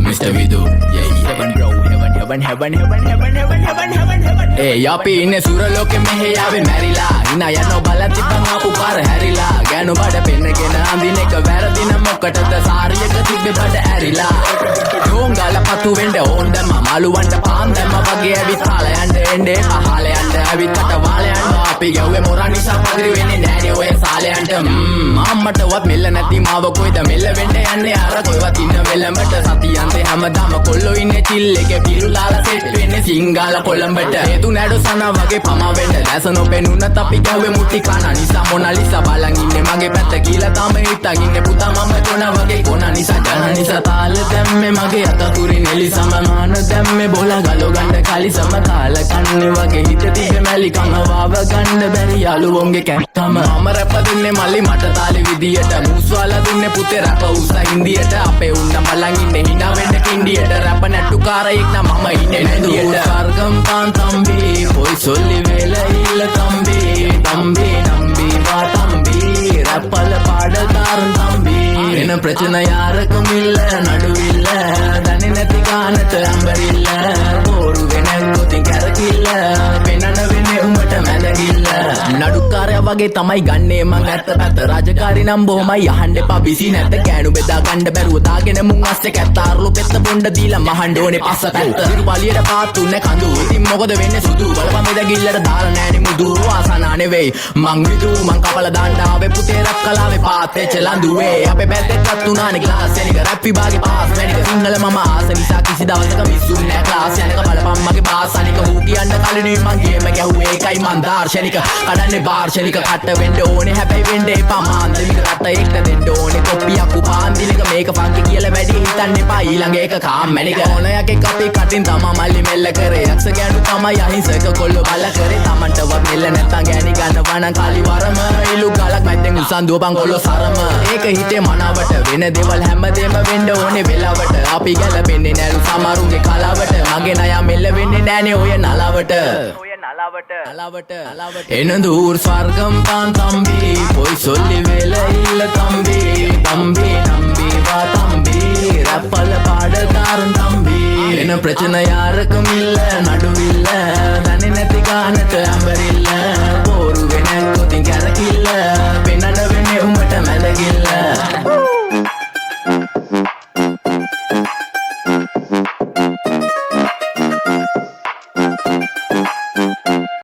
Mr. Vidu, yeah, heaven bro, heaven. Hey, අපි ඉන්නේ සුරලෝකෙ මෙහෙ ආවේ මැරිලා. ඉනා යනෝ බලන් තිබ්බන් ආපු පාර හැරිලා. ගෑනු බඩ පෙන්නගෙන අඳින එක වැරදින මොකටද සාරියක තිබ්බේ බඩ ඇරිලා. ජෝංගල පතු වෙන්න ඕන් දැම්ම මාළුවන්ට පාන් දැම්ම වගේ ඇවිත් කාල යන්න එන්නේ පහල යන්න ඇවිත් කට වාල යන්න අපි ගැව්වේ මොරා නිසා පදිරි වෙන්නේ නෑනේ ඔය සාලයන්ට. අම්මටවත් මෙල්ල නැති මාව කොයිද මෙල්ල වෙන්න යන්නේ අර කොයිවත් ඉන්න වෙලඹට සතියන්තේ හැමදාම කොල්ලෝ ඉන්නේ චිල් එකේ පිරුලාලා සෙට් වෙන්නේ සිංගාල කොළඹට. හේතු නැඩු සන වගේ පමා වෙන්න දැස නොපෙනුනත් අපි ගැව්වේ මුටි කන නිසා මොනාලිසා බලන් ඉන්නේ මගේ පැත්ත කියලා තම හිටන් ඉන්නේ පුතා මම කොන වගේ කොන නිසා ජන නිසා තාල දැම්මේ මගේ අතතුරින් එලි සමමාන දැම්මේ බෝලා ගලෝ ගන්න කලි සමතාල කන්නේ වගේ හිත තිබෙ මැලි කම වාව ගන්න බැරි යාළුවෝන්ගේ කැක්කම මම රැප දුන්නේ මල්ලි මට තාලේ විදියට මූස්වාලා දුන්නේ පුතේ රැප උස හින්දියට අපේ උන්න බලන් ඉන්නේ hina වෙන්න කින්ඩියට රැප නැට්ටුකාරයෙක් නම් මම ඉන්නේ නැන්දියට සර්ගම් තාන් තම්බි පොයි සොල්ලි වේල ඉල්ල තම්බි තම්බි නම්බි වා තම්බි රැප්පල පාඩකාරන් තම්බි එන ප්‍රචන යාරකම ඉල්ල නඩුවිල්ල දන්නේ නැති ගානට අම්බරිල්ල බෝරු වෙන ගොතින් කැරකිල්ල වෙනන වෙන්නේ උඹට මැදගිල්ල නඩුකාරයා වගේ තමයි ගන්නේ මං ඇත්ත පැත්ත රාජකාරී නම් බොහොමයි අහන්න එපා බිසි නැත්te කෑනු බෙදා ගන්න බැරුව දාගෙන මුන් අස්සේ කැත්තාරුළු පෙත්ත බොණ්ඩ දීලා මහන්න ඕනේ පස්ස පැත්ත ඉරු පලියට පාත්තුන්නේ කඳු ඉතින් මොකද වෙන්නේ සුදු බලපන් මෙදගිල්ලට දාලා නෑනේ මුදු ආසනා නෙවෙයි මං විදු මං කපල දාන්න ආවේ පුතේ රැප් කලාවේ පාත්තේ චලඳුවේ අපේ බැද්දෙක්වත් උනානේ ක්ලාස් යනික රැප් විභාගේ පාස් වෙනික සිංහල මම ආස නිසා කිසි දවසක මිස්සුන්නේ නෑ ක්ලාස් යනික බලපන් මගේ පාස් අනික හූ කියන්න කලිනුයි මං ගේම ගැහුවේ ඒකයි මං දාර්ශනික කඩන්නේ වාර්ෂනික කට වෙන්න ඕනේ හැබැයි වෙන්න එපා මාන්දමික රට එක්ක දෙන්න ඕනේ කොප්පියක් උපාන්දිනක මේක ෆන්කි කියලා වැඩි හිතන්න එපා ඊළඟ එක කාම්මැනික ඕනයක් එක්ක අපි කටින් තමා මල්ලි මෙල්ල කරේ යක්ෂ ගෑනු තමයි අහිංසක කොල්ලෝ බල කරේ තමන්ටවත් මෙල්ල නැත්තම් ගෑණි ගන්නවා නම් කාලි වරම ඉලු ගලක් මැද්දෙන් උසන් දුවපන් කොල්ලෝ සරම ඒක හිතේ මනාවට වෙන දේවල් හැමදේම වෙන්න ඕනේ වෙලාවට අපි ගැලපෙන්නේ නැලු සමරුන්ගේ කලාවට මගේ නයා මෙල්ල වෙන්නේ නෑනේ ඔය නලාවට එන දූර් ස්වර්ගම් තාන් තම්බි පොයි සොල්ලි වේල ඉල්ල තම්බි තම්බි නම්බි වා තම්බි රැප්පල පාඩකාරන් තම්බි එන ප්‍රචන